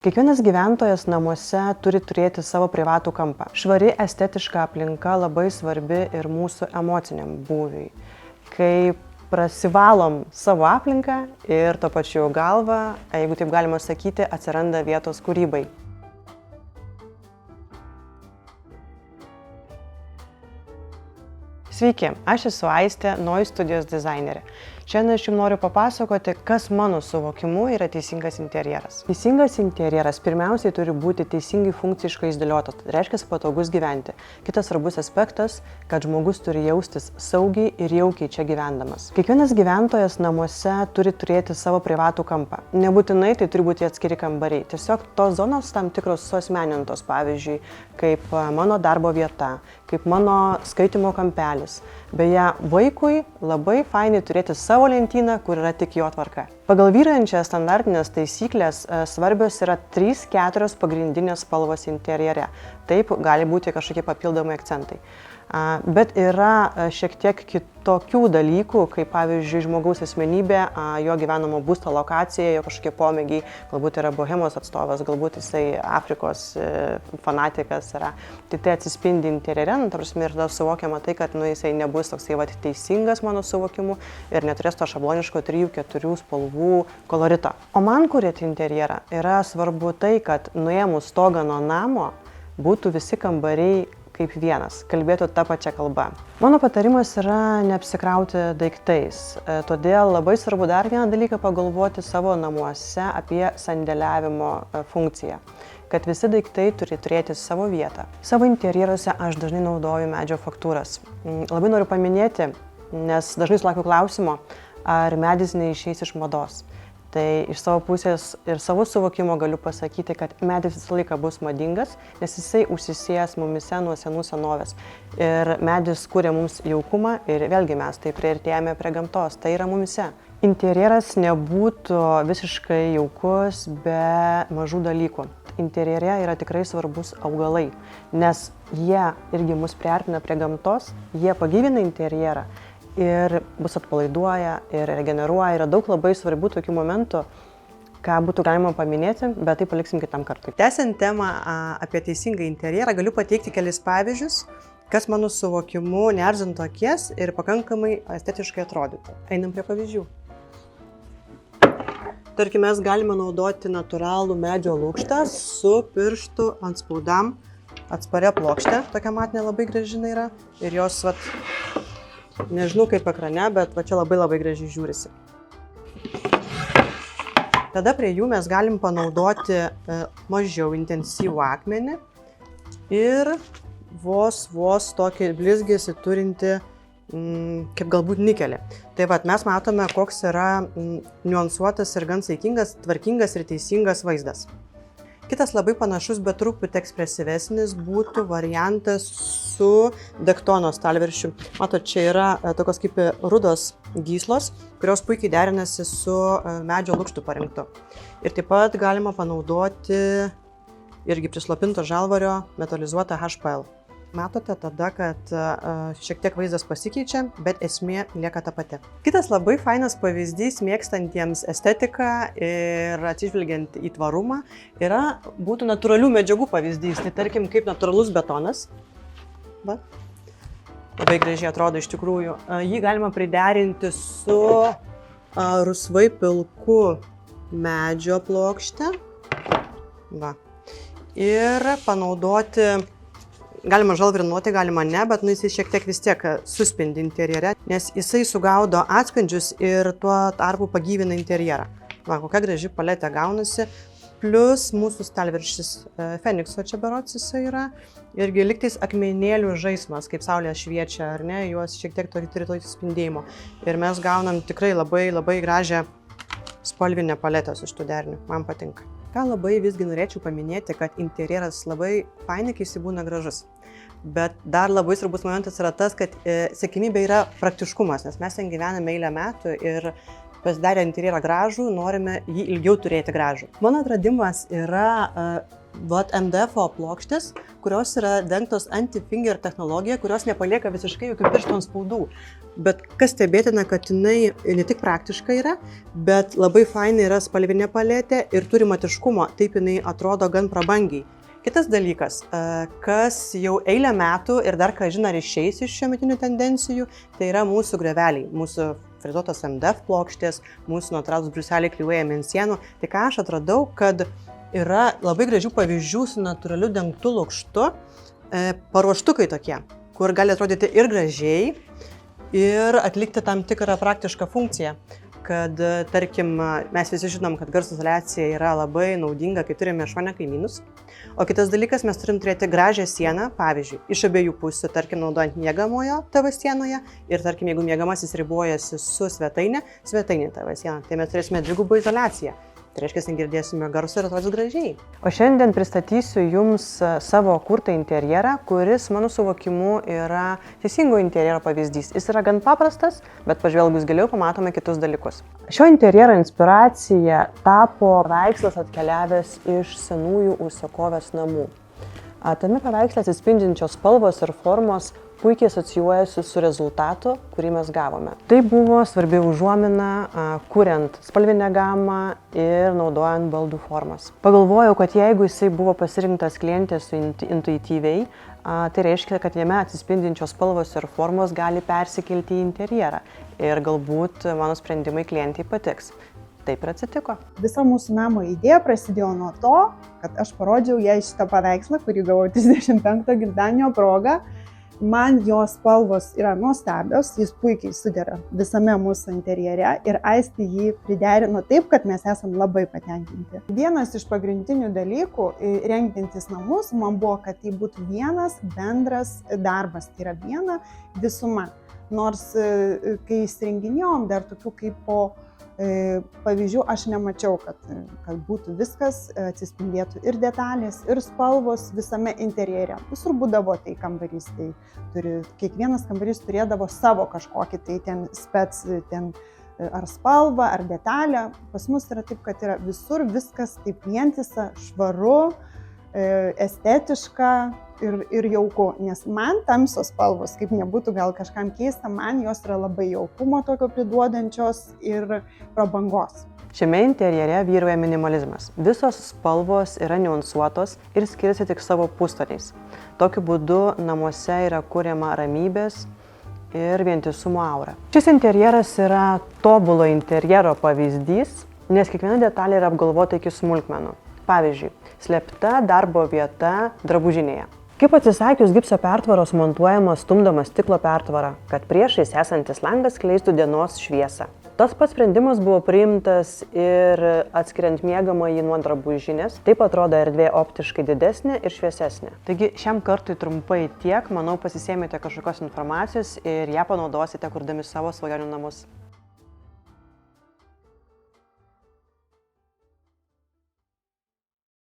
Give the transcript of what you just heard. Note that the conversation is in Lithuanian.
Kiekvienas gyventojas namuose turi turėti savo privatų kampą. Švari estetiška aplinka labai svarbi ir mūsų emociniam būviui. Kai prasivalom savo aplinką ir tuo pačiu galvą, jeigu taip galima sakyti, atsiranda vietos kūrybai. Sveiki, aš esu Aistė, Noi studijos dizainerė. Šiandien aš jums noriu papasakoti, kas mano suvokimu yra teisingas interjeras. Teisingas interjeras pirmiausiai turi būti teisingai funkciškai išdėliotas, tai reiškia patogus gyventi. Kitas svarbus aspektas, kad žmogus turi jaustis saugiai ir jaukiai čia gyvendamas. Kiekvienas gyventojas namuose turi turėti savo privatų kampą. Nebūtinai tai turi būti atskiri kambariai. Tiesiog tos zonos tam tikros suasmenintos, pavyzdžiui, kaip mano darbo vieta, kaip mano skaitimo kampelis. Beje, vaikui labai fainai turėti savo lentyną, kur yra tik jo tvarka. Pagal vyraujančias standartinės taisyklės svarbios yra 3-4 pagrindinės spalvos interjere. Taip gali būti kažkokie papildomai akcentai. Bet yra šiek tiek kitokių dalykų, kaip pavyzdžiui žmogaus asmenybė, jo gyvenamo būsto lokacija, jo kažkokie pomėgiai, galbūt yra bohemos atstovas, galbūt jisai Afrikos fanatikas yra. Tai atsispindi interjere, ir tada suvokiama tai, kad jisai nebus toksai teisingas mano suvokimu ir neturės to šabloniško 3-4 spalvų kolorito. O man kuriant interjerą yra svarbu tai, kad nuėmus stogą nuo namo būtų visi kambariai kaip vienas, kalbėtų tą pačią kalbą. Mano patarimas yra neapsikrauti daiktais, todėl labai svarbu dar vieną dalyką pagalvoti savo namuose apie sandėliavimo funkciją, kad visi daiktai turi turėti savo vietą. Savo interjeruose aš dažnai naudoju medžio faktūras. Labai noriu paminėti, nes dažnai sulaukiu klausimo, ar medis neišeis iš mados. Tai iš savo pusės ir savo suvokimo galiu pasakyti, kad medis visą laiką bus madingas, nes jisai užsisėjęs mumise nuo senų senovės. Ir medis kuria mums jaukumą ir vėlgi mes tai priartėjame prie gamtos, tai yra mumise. Interjeras nebūtų visiškai jaukus be mažų dalykų. Interjere yra tikrai svarbus augalai, nes jie irgi mus priartina prie gamtos, jie pagyvina interjerą. Ir bus atpalaiduoja ir regeneruoja. Yra daug labai svarbių tokių momentų, ką būtų galima paminėti, bet tai paliksim kitam kartui. Tęsiant temą apie teisingą interjerą, galiu pateikti kelis pavyzdžius, kas mano suvokimu neerzintų akies ir pakankamai estetiškai atrodytų. Einam prie pavyzdžių. Tarkim, mes galime naudoti natūralų medžio lukštą su pirštų antspaudam atsparia plokšte. Tokia matinė labai gražina yra ir jos nežinau kaip ekrane, bet čia labai gražiai žiūrisi. Tada prie jų mes galim panaudoti mažiau intensyvų akmenį ir vos tokį blizgesį turinti kaip galbūt nikelį. Tai mes matome, koks yra niuansuotas ir gan saikingas, tvarkingas ir teisingas vaizdas. Kitas labai panašus, bet truputį ekspresyvesnis būtų variantas su degtono stalviršiu. Matot, čia yra tokios kaip rudos gyslos, kurios puikiai derinasi su medžio lukštu parinktu. Ir taip pat galima panaudoti irgi prislopinto žalvario metalizuotą HPL. Matote tada, kad šiek tiek vaizdas pasikeičia, bet esmė lieka ta pati. Kitas labai fainas pavyzdys mėgstantiems estetiką ir atsižvelgiant į tvarumą būtų natūralių medžiagų pavyzdys. Tai tarkim kaip natūralus betonas. Labai gražiai atrodo iš tikrųjų. Jį galima priderinti su rusvai pilku medžio plokšte. Ir panaudoti. Galima žalvrinuoti, galima ne, bet jisai šiek tiek vis tiek suspindi interjere, nes jisai sugaudo atspindžius ir tuo tarpu pagyvina interjerą. Kokia graži paletė gaunasi, plus mūsų stalviršis Fenikso čia berods jisai yra, irgi liktais akmenėlių žaismas, kaip saulė šviečia, ar ne, juos šiek tiek turi tokį spindėjimo. Ir mes gaunam tikrai labai gražią spalvinę paletę su šitų deriniu, man patinka. Ką labai visgi norėčiau paminėti, kad interjeras labai fainai, kai jis būna gražus. Bet dar labai svarbus momentas yra tas, kad siekiamybė yra praktiškumas, nes mes ten gyvename eilę metų ir pasidarę interjerą gražų, norime jį ilgiau turėti gražų. Mano atradimas yra MDF plokštės, kurios yra dengtos anti-finger technologija, kurios nepalieka visiškai jokių pirštų antspaudų. Bet kas stebėtina, kad jinai ne tik praktiška yra, bet labai fainai yra spalvinė paletė ir turi matiškumo, taip jinai atrodo gan prabangiai. Kitas dalykas, kas jau eilę metų ir dar ką žino ar išeis iš šiuometinių tendencijų, tai yra mūsų greveliai, mūsų frizuotos MDF plokštės, mūsų natūralūs bruseliai klijuojami ant sienų. Tai ką aš atradau, kad yra labai gražių pavyzdžių su natūraliu dengtu lukštu, paruoštukai tokie, kur gali atrodyti ir gražiai, ir atlikti tam tikrą praktišką funkciją. Kad, tarkim, mes visi žinom, kad garso izoliacija yra labai naudinga, kai turime šone kaimynus. O kitas dalykas, mes turim turėti gražią sieną, pavyzdžiui, iš abiejų pusių, tarkim, naudojant miegamojo TV sienoje ir, tarkim, jeigu miegamasis ribojasi su svetainė TV siena, tai mes turėsime dvigubą izoliaciją. Tai reiškia, negirdėsime garso ir atrodys gražiai. O šiandien pristatysiu Jums savo kurtą interjerą, kuris, mano suvokimu, yra teisingo interjero pavyzdys. Jis yra gan paprastas, bet pažvelgus giliau pamatome kitus dalykus. Šio interjero inspiracija tapo paveikslas atkeliavęs iš senųjų užsakovės namų. Tame paveiksle atsispindinčios spalvos ir formos puikiai asocijuojasi su rezultatu, kurį mes gavome. Tai buvo svarbi užuomina, kuriant spalvinę gamą ir naudojant baldų formas. Pagalvojau, kad jeigu jisai buvo pasirinktas klientės intuityviai, tai reiškia, kad jame atsispindinčios spalvos ir formos gali persikelti į interjerą ir galbūt mano sprendimai klientai patiks. Taip ir atsitiko. Visa mūsų namo idėja prasidėjo nuo to, kad aš parodžiau jai šitą paveikslą, kurį gavau 35 gimtadienio proga. Man jos spalvos yra nuostabios, jis puikiai sudera visame mūsų interjere ir Aistė jį priderino taip, kad mes esam labai patenkinti. Vienas iš pagrindinių dalykų rengiantis namus man buvo, kad tai būtų vienas bendras darbas, tai yra viena visuma. Nors kai įsirenginėjom dar tokių kaip po pavyzdžių, aš nemačiau, kad būtų viskas, atsispindėtų ir detalės, ir spalvos visame interjere. Visur būdavo tai kambarys, tai kiekvienas kambarys turėdavo savo kažkokį tai ten ar spalvą, ar detalę. Pas mus yra taip, kad yra visur viskas taip vientisa, švaru, estetiška ir jauku, nes man tamsios spalvos, kaip nebūtų gal kažkam keista, man jos yra labai jaukumo tokio priduodančios ir prabangos. Šiame interjere vyrauja minimalizmas. Visos spalvos yra niuansuotos ir skiriasi tik savo pustoniais. Tokiu būdu namuose yra kuriama ramybės ir vientisumo aura. Šis interjeras yra tobulo interjero pavyzdys, nes kiekviena detalė yra apgalvota iki smulkmenų. Pavyzdžiui, slėpta darbo vieta drabužinėje. Kaip atsisakius gipso pertvaros montuojama stumdoma stiklo pertvara, kad priešais esantis langas skleistų dienos šviesą. Tas pats sprendimas buvo priimtas ir atskiriant miegamąjį nuo drabužinės. Taip atrodo erdvė optiškai didesnė ir šviesesnė. Taigi šiam kartui trumpai tiek, manau pasisėmėte kažkokios informacijos ir ją panaudosite kurdami savo svajonių namus.